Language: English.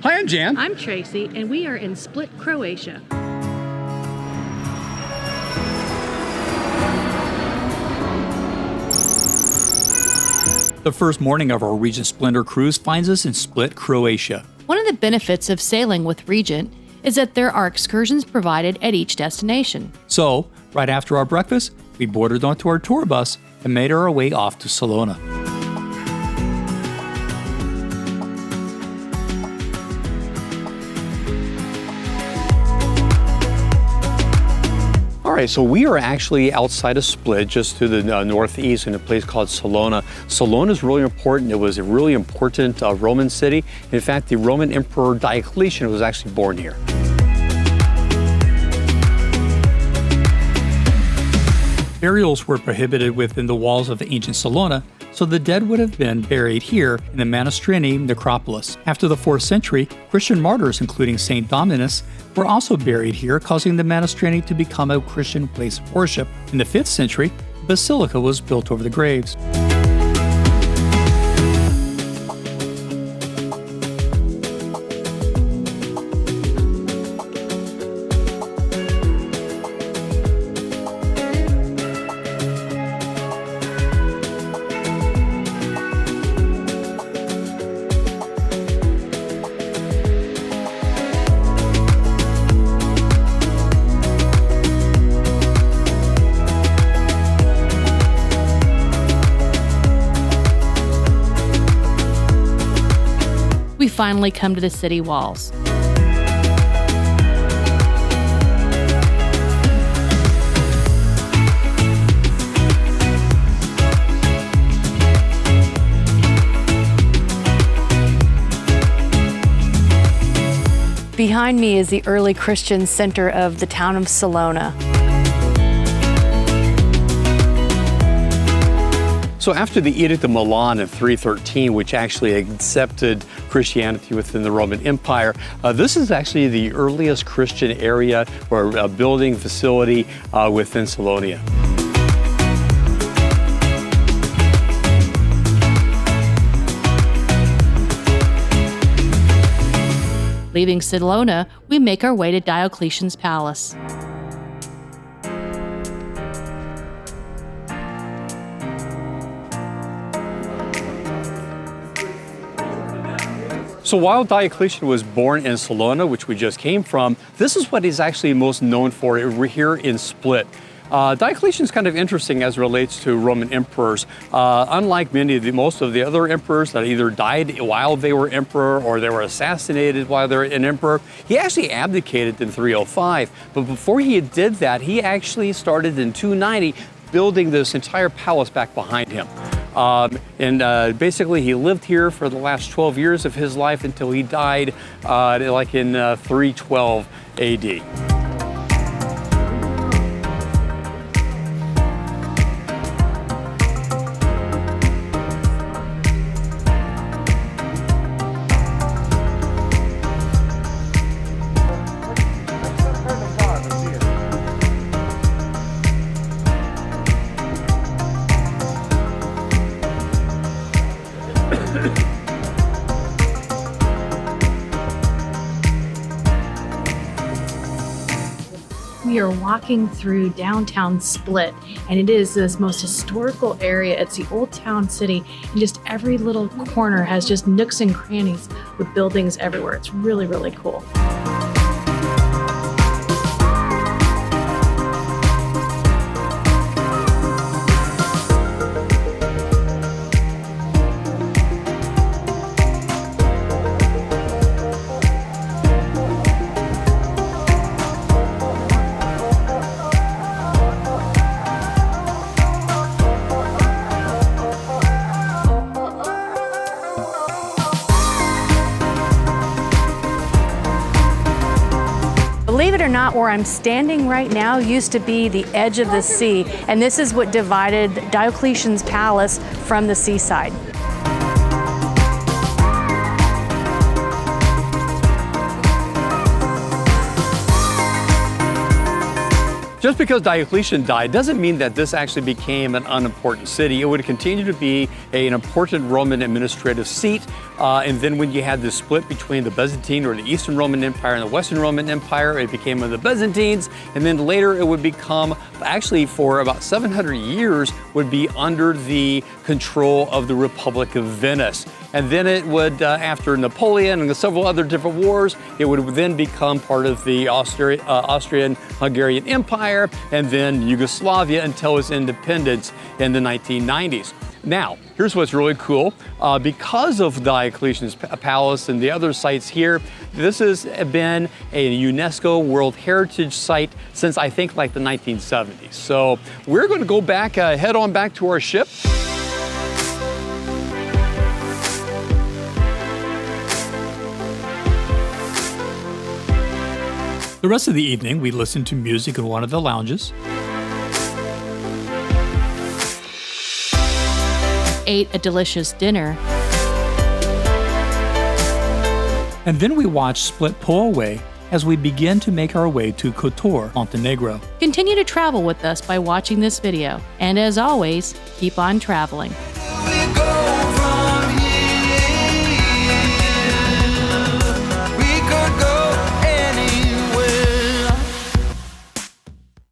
Hi, I'm Jan. I'm Tracy, and we are in Split, Croatia. The first morning of our Regent Splendor cruise finds us in Split, Croatia. One of the benefits of sailing with Regent is that there are excursions provided at each destination. So, right after our breakfast, we boarded onto our tour bus and made our way off to Salona. All right, so we are actually outside of Split, just to the northeast in a place called Salona. Salona is really important. It was a really important Roman city. In fact, the Roman Emperor Diocletian was actually born here. Burials were prohibited within the walls of ancient Salona, so the dead would have been buried here in the Manastrini necropolis. After the 4th century, Christian martyrs, including Saint Dominus, were also buried here, causing the Manastrini to become a Christian place of worship. In the 5th century, a basilica was built over the graves. We finally come to the city walls. Behind me is the early Christian center of the town of Salona. So after the Edict of Milan in 313, which actually accepted Christianity within the Roman Empire, this is actually the earliest Christian area or building facility within Salona. Leaving Salona, we make our way to Diocletian's Palace. So while Diocletian was born in Salona, which we just came from, this is what he's actually most known for here in Split. Diocletian is kind of interesting as it relates to Roman emperors. Unlike most of the other emperors that either died while they were emperor or they were assassinated while they were an emperor, he actually abdicated in 305. But before he did that, he actually started in 290 building this entire palace back behind him. Basically he lived here for the last 12 years of his life until he died like in 312 AD. We are walking through downtown Split, and it is this most historical area. It's the old town city, and just every little corner has just nooks and crannies with buildings everywhere. It's really, really cool. Believe it or not, where I'm standing right now used to be the edge of the sea, and this is what divided Diocletian's Palace from the seaside. Just because Diocletian died doesn't mean that this actually became an unimportant city. It would continue to be an important Roman administrative seat. And then when you had this split between the Byzantine or the Eastern Roman Empire and the Western Roman Empire, it became of the Byzantines. And then later it would become, actually for about 700 years, would be under the control of the Republic of Venice. And then it would, after Napoleon and several other different wars, it would then become part of the Austrian-Hungarian Empire and then Yugoslavia until its independence in the 1990s. Now, here's what's really cool. Because of Diocletian's Palace and the other sites here, this has been a UNESCO World Heritage Site since I think like the 1970s. So we're going to go back, head on back to our ship. The rest of the evening, we listened to music in one of the lounges, ate a delicious dinner, and then we watched Split pull away as we begin to make our way to Kotor, Montenegro. Continue to travel with us by watching this video, and as always, keep on traveling.